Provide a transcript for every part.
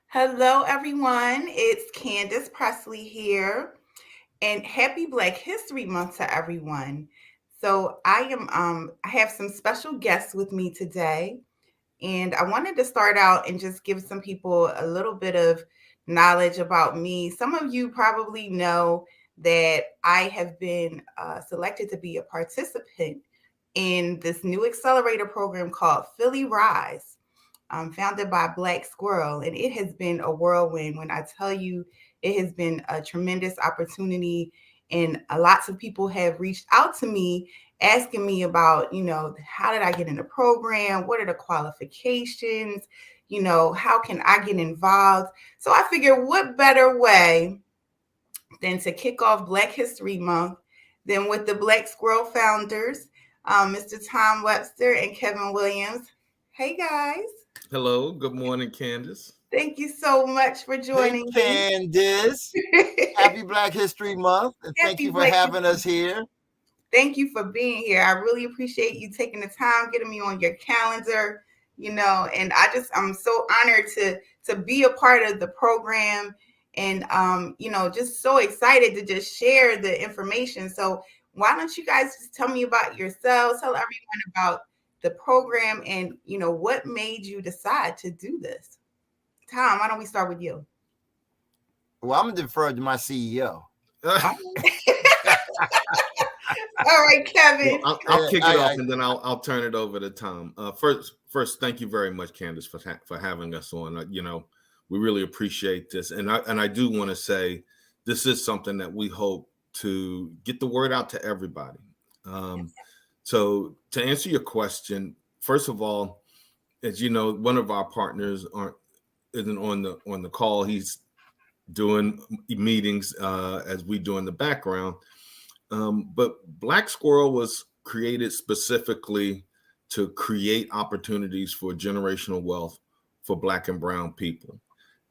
Hello, everyone. It's Candace Presley here, and happy Black History Month to everyone. I have some special guests with me today, and I wanted to start out and just give some people a little bit of knowledge about me. Some of you probably know that I have been selected to be a participant in this new accelerator program called Philly Rise, founded by Black Squirrel. And it has been a whirlwind. When I tell you, it has been a tremendous opportunity. And lots of people have reached out to me asking me about, how did I get in the program? What are the qualifications? How can I get involved? So I figured, what better way than to kick off Black History Month than with the Black Squirrel founders, Mr. Tom Webster and Kevin Williams. Hey, guys. Hello, good morning, Candace. Thank you so much for Hey, joining me. Candace. Happy Black History Month, and thank Happy you for Black having History. us here. Thank you for being here. I really appreciate you taking the time, getting me on your calendar, and I'm so honored to be a part of the program and just so excited to just share the information. So why don't you guys just tell me about yourselves, tell everyone about the program and what made you decide to do this? Tom, why don't we start with you? Well, I'm going to defer to my CEO. All right, Kevin. Well, I'll kick it off and then I'll turn it over to Tom. First, thank you very much, Candace, for having us on. We really appreciate this, and I do want to say this is something that we hope to get the word out to everybody. So to answer your question, first of all, as you know, one of our partners isn't on the call. He's doing meetings as we do in the background. But Black Squirrel was created specifically to create opportunities for generational wealth for Black and Brown people.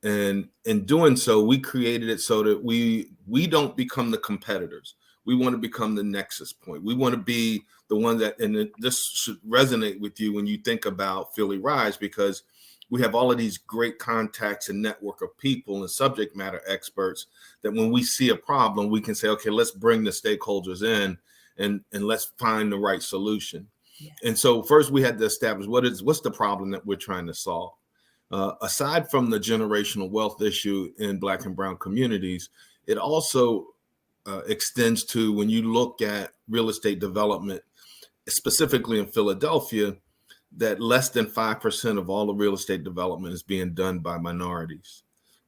And in doing so, we created it so that we don't become the competitors. We want to become the nexus point. We want to be the one that, and this should resonate with you when you think about Philly Rise, because we have all of these great contacts and network of people and subject matter experts that when we see a problem, we can say, okay, let's bring the stakeholders in and let's find the right solution. Yeah. And so first we had to establish what's the problem that we're trying to solve. Aside from the generational wealth issue in Black and Brown communities, it also extends to when you look at real estate development, specifically in Philadelphia, that less than 5% of all the real estate development is being done by minorities.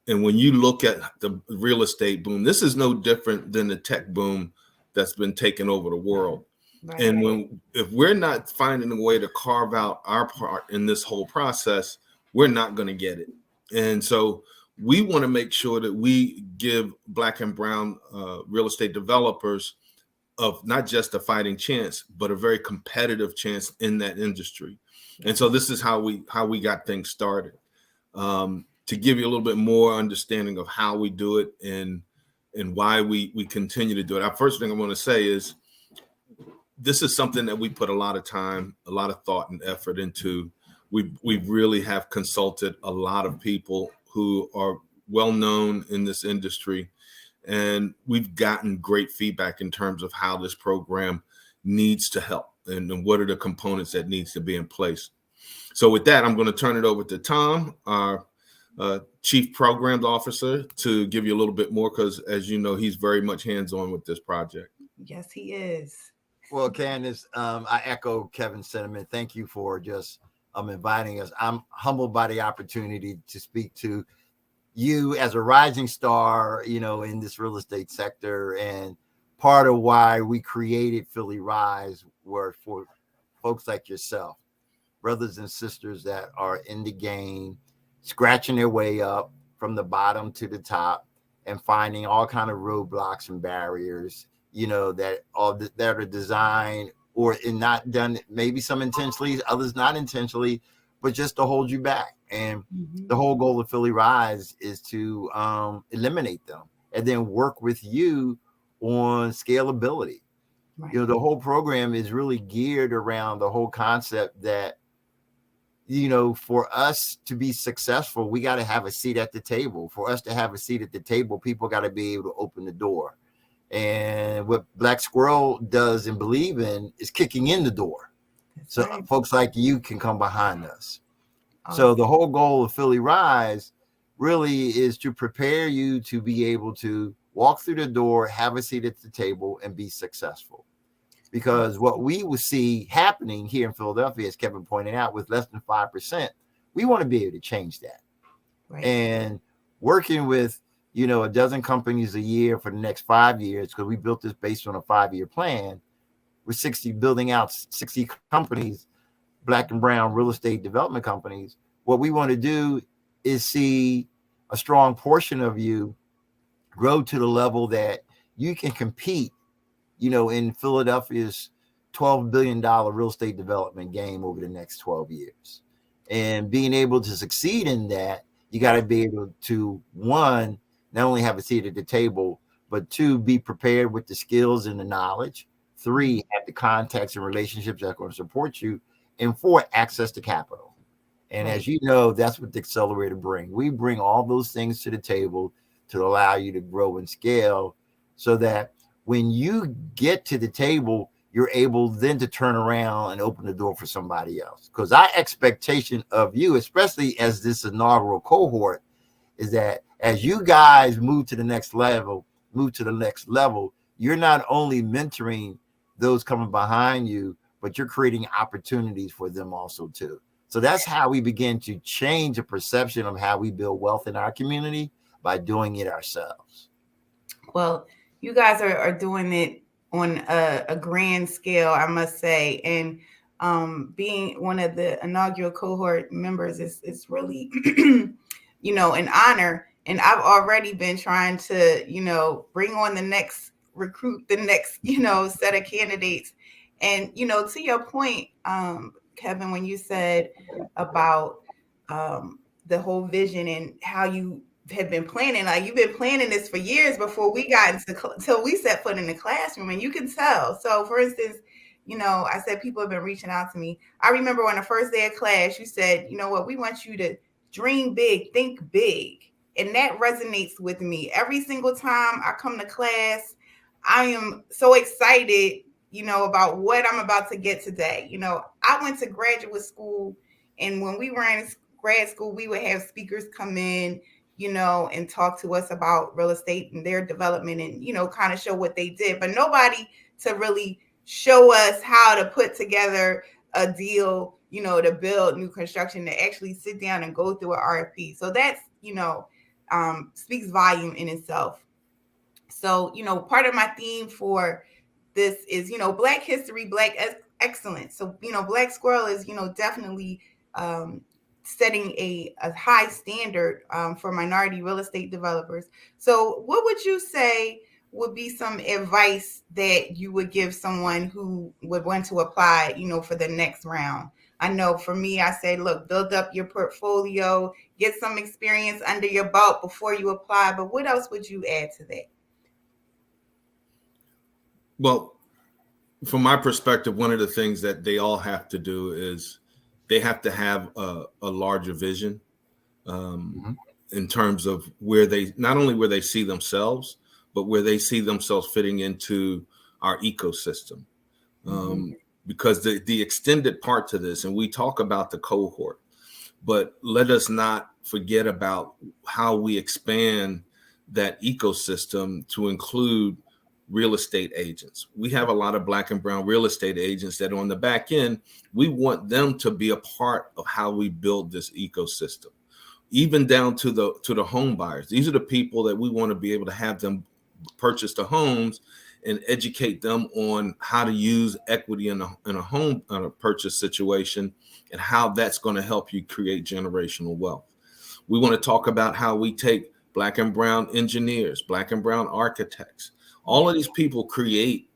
And when you look at the real estate boom, this is no different than the tech boom that's been taking over the world. Right. And if we're not finding a way to carve out our part in this whole process, we're not going to get it. And so we want to make sure that we give Black and Brown real estate developers of not just a fighting chance, but a very competitive chance in that industry. And so this is how we got things started. To give you a little bit more understanding of how we do it and why we continue to do it. Our first thing I want to say is this is something that we put a lot of time, a lot of thought and effort into. We really have consulted a lot of people who are well known in this industry, and we've gotten great feedback in terms of how this program needs to help and what are the components that needs to be in place. So with that, I'm going to turn it over to Tom, our Chief Programs Officer, to give you a little bit more, because as you know, he's very much hands-on with this project. Yes, he is. Well, Candace, I echo Kevin's sentiment. Thank you for just inviting us. I'm humbled by the opportunity to speak to you as a rising star, in this real estate sector. And part of why we created Philly Rise were for folks like yourself, brothers and sisters that are in the game, scratching their way up from the bottom to the top and finding all kind of roadblocks and barriers, that are designed or not done, maybe some intentionally, others not intentionally, but just to hold you back. And the whole goal of Philly Rise is to eliminate them and then work with you on scalability. Right. The whole program is really geared around the whole concept that for us to be successful, we got to have a seat at the table. For us to have a seat at the table, people got to be able to open the door. And what Black Squirrel does and believe in is kicking in the door. So right. folks like you can come behind us. Awesome. So the whole goal of Philly Rise really is to prepare you to be able to walk through the door, have a seat at the table, and be successful. Because what we will see happening here in Philadelphia, as Kevin pointed out, with less than 5%, we want to be able to change that. Right. And working with, a dozen companies a year for the next 5 years, because we built this based on a 5-year plan, with building out 60 companies, Black and brown real estate development companies. What we want to do is see a strong portion of you grow to the level that you can compete, in Philadelphia's $12 billion real estate development game over the next 12 years. And being able to succeed in that, you got to be able to, one, not only have a seat at the table, but two, be prepared with the skills and the knowledge. Three, have the contacts and relationships that are going to support you. And four, access to capital. And as you know, that's what the accelerator brings. We bring all those things to the table to allow you to grow and scale, so that when you get to the table, you're able then to turn around and open the door for somebody else. Because our expectation of you, especially as this inaugural cohort, is that as you guys move to the next level, you're not only mentoring those coming behind you, but you're creating opportunities for them also too. So that's how we begin to change the perception of how we build wealth in our community, by doing it ourselves. Well, you guys are doing it on a grand scale, I must say. And being one of the inaugural cohort members is really, an honor. And I've already been trying to, bring on the next recruit, the next, set of candidates. And, to your point, Kevin, when you said about the whole vision and how you have been planning, like you've been planning this for years before we got till we set foot in the classroom, and you can tell. So for instance, I said people have been reaching out to me. I remember on the first day of class, you said, what, we want you to dream big, think big. And that resonates with me. Every single time I come to class, I am so excited, about what I'm about to get today. I went to graduate school, and when we were in grad school, we would have speakers come in, and talk to us about real estate and their development and, kind of show what they did, but nobody to really show us how to put together a deal, to build new construction, to actually sit down and go through an RFP. So that's, speaks volume in itself. So, part of my theme for this is, Black history, Black excellence. So, Black Squirrel is, definitely setting a high standard for minority real estate developers. So what would you say would be some advice that you would give someone who would want to apply, for the next round? I know for me, I say, look, build up your portfolio, get some experience under your belt before you apply. But what else would you add to that? Well, from my perspective, one of the things that they all have to do is they have to have a larger vision in terms of where they, not only where they see themselves, but where they see themselves fitting into our ecosystem. Because the extended part to this, and we talk about the cohort, but let us not forget about how we expand that ecosystem to include real estate agents. We have a lot of Black and brown real estate agents that on the back end, we want them to be a part of how we build this ecosystem, even down to the home buyers. These are the people that we want to be able to have them purchase the homes and educate them on how to use equity in a home on a purchase situation and how that's going to help you create generational wealth. We want to talk about how we take Black and brown engineers, Black and brown architects. All of these people create,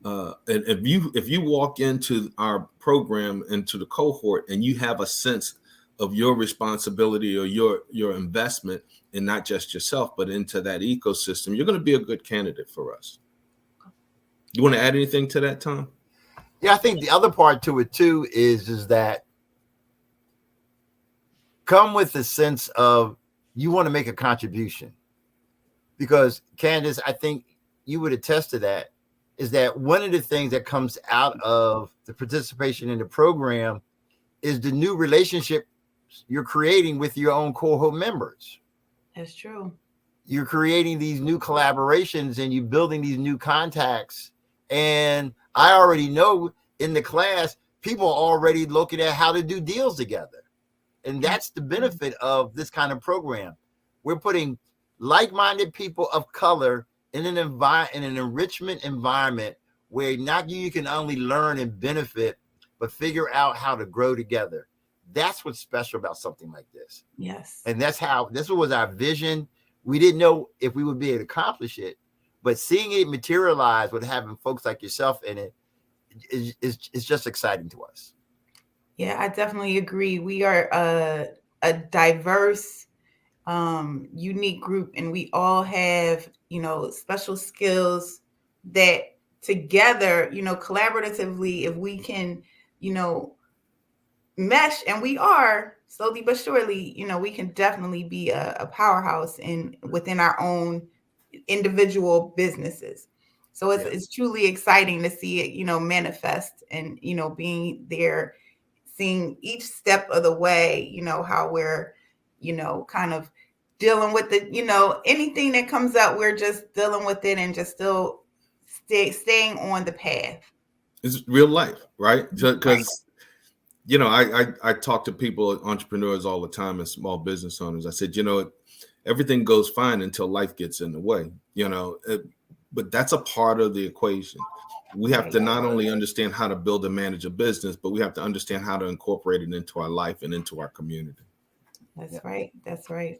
and if you walk into our program, into the cohort, and you have a sense of your responsibility or your investment in not just yourself, but into that ecosystem, you're going to be a good candidate for us. You want to add anything to that, Tom? Yeah, I think the other part to it too is that come with a sense of you want to make a contribution. Because Candice, I think you would attest to that, is that one of the things that comes out of the participation in the program is the new relationship you're creating with your own cohort members. That's true. You're creating these new collaborations and you're building these new contacts. And I already know in the class, people are already looking at how to do deals together. And that's the benefit of this kind of program. We're putting like-minded people of color in an enrichment environment where not you can only learn and benefit, but figure out how to grow together. That's what's special about something like this. Yes. And this was our vision. We didn't know if we would be able to accomplish it, but seeing it materialize with having folks like yourself in it is just exciting to us. Yeah, I definitely agree. We are a diverse, unique group, and we all have, special skills that together, collaboratively, if we can, mesh, and we are slowly but surely, we can definitely be a powerhouse within our own individual businesses. So it's truly exciting to see it, manifest and, being there, seeing each step of the way, how we're, kind of dealing with it, anything that comes up, we're just dealing with it and just still staying on the path. It's real life, right? Because, I talk to people, entrepreneurs all the time and small business owners. I said, everything goes fine until life gets in the way, but that's a part of the equation. We have to not only understand how to build and manage a business, but we have to understand how to incorporate it into our life and into our community. That's right. That's right.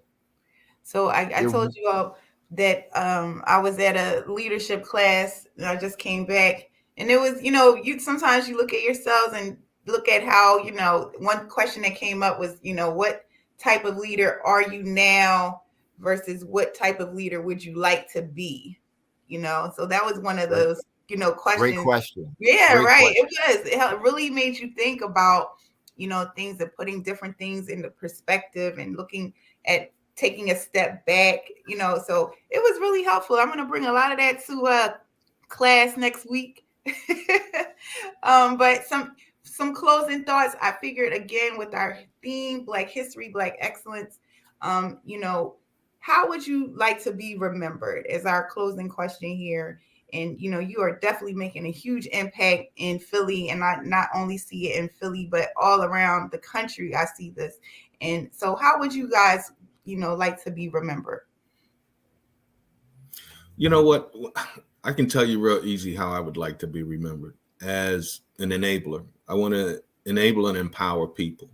So I told you all that I was at a leadership class and I just came back, and it was, sometimes you look at yourselves and look at how, one question that came up was, what type of leader are you now versus what type of leader would you like to be? So that was one of those, questions. Great question. Yeah, Great right. question. It really made you think about, things and putting different things into perspective and looking at taking a step back, so it was really helpful. I'm going to bring a lot of that to class next week. But some closing thoughts. I figured, again, with our theme, Black History, Black Excellence, how would you like to be remembered as our closing question here? And, you are definitely making a huge impact in Philly, and I not only see it in Philly, but all around the country. I see this. And so how would you guys, like to be remembered? You know what? I can tell you real easy how I would like to be remembered: as an enabler. I want to enable and empower people.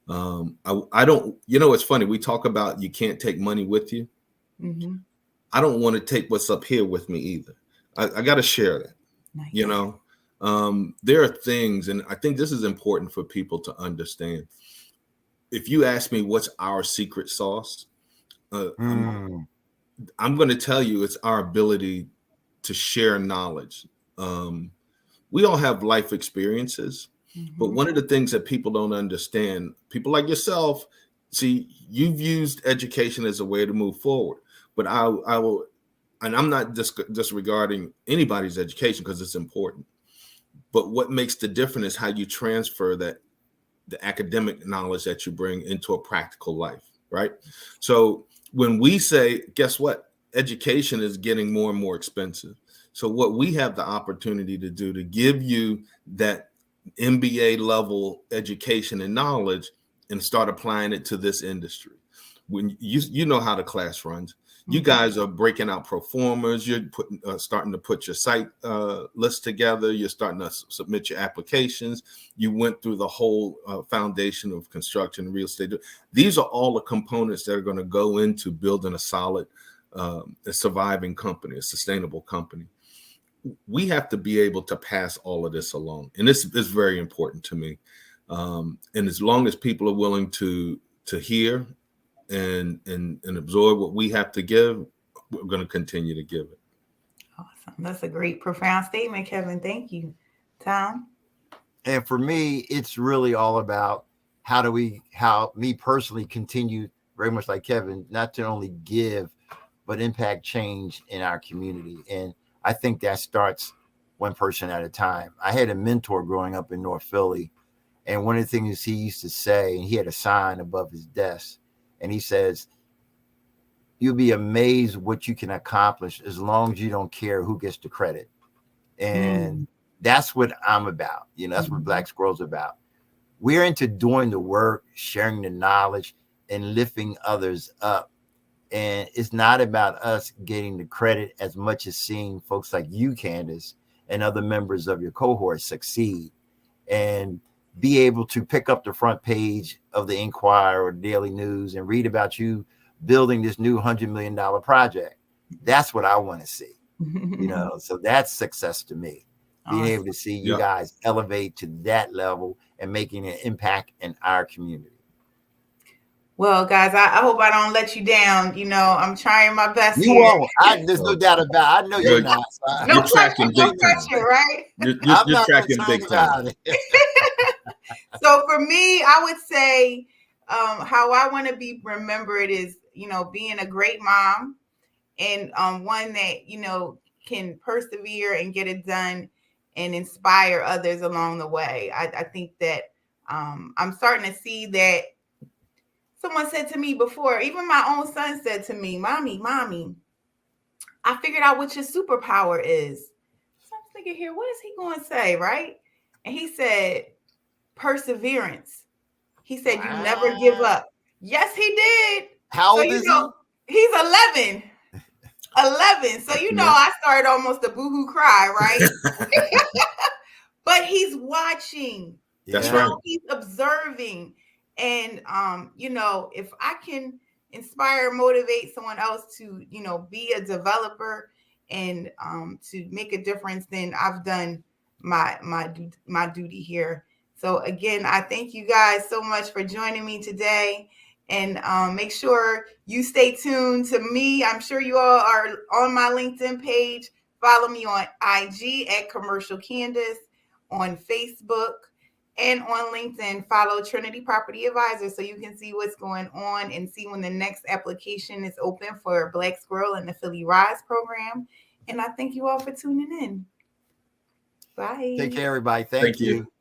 I don't, it's funny. We talk about you can't take money with you. Mm-hmm. I don't want to take what's up here with me either. I got to share that. Nice. There are things, and I think this is important for people to understand. If you ask me what's our secret sauce, I'm going to tell you it's our ability to share knowledge. We all have life experiences, but one of the things that people don't understand, people like yourself, see, you've used education as a way to move forward. But I will, and I'm not disregarding anybody's education because it's important. But what makes the difference is how you transfer the academic knowledge that you bring into a practical life, right? So when we say, guess what? Education is getting more and more expensive. So what we have the opportunity to do to give you that MBA level education and knowledge and start applying it to this industry. When you know how the class runs, you guys are breaking out pro formas. You're starting to put your site list together. You're starting to submit your applications. You went through the whole foundation of construction and real estate. These are all the components that are going to go into building a solid, a surviving company, a sustainable company. We have to be able to pass all of this along. And this is very important to me. And as long as people are willing to hear and absorb what we have to give, we're going to continue to give it. Awesome. That's a great, profound statement, Kevin. Thank you. Tom? And for me, it's really all about how me personally continue very much like Kevin, not to only give, but impact change in our community. And I think that starts one person at a time. I had a mentor growing up in North Philly, and one of the things he used to say, and he had a sign above his desk, and he says, "You'll be amazed what you can accomplish as long as you don't care who gets the credit." And that's what I'm about. That's what Black Squirrel's about. We're into doing the work, sharing the knowledge, and lifting others up. And it's not about us getting the credit as much as seeing folks like you, Candice, and other members of your cohort succeed and be able to pick up the front page of the Inquirer or Daily News and read about you building this new $100 million project. That's what I want to see. So that's success to me. Being able to see you guys elevate to that level and making an impact in our community. Well, guys, I hope I don't let you down. I'm trying my best. You here. won't. There's no doubt about it. I know you're not. No pressure, right? You're tracking big time. So for me, I would say how I want to be remembered is, being a great mom and one that, can persevere and get it done and inspire others along the way. I think that I'm starting to see that. Someone said to me before, even my own son said to me, Mommy, I figured out what your superpower is. So I'm thinking here, what is he going to say, right? And he said, perseverance. He said, you never give up. Yes, he did. How old is he? He's 11. 11. So, I started almost a boohoo cry, right? But he's watching. That's right. He's observing. And, if I can inspire, motivate someone else to, be a developer and to make a difference, then I've done my duty here. So again, I thank you guys so much for joining me today. And make sure you stay tuned to me. I'm sure you all are on my LinkedIn page. Follow me on IG at CommercialCandis, on Facebook, and on LinkedIn. Follow Trinity Property Advisors so you can see what's going on and see when the next application is open for Black Squirrel and the Philly Rise program. And I thank you all for tuning in. Bye. Take care, everybody. Thank you.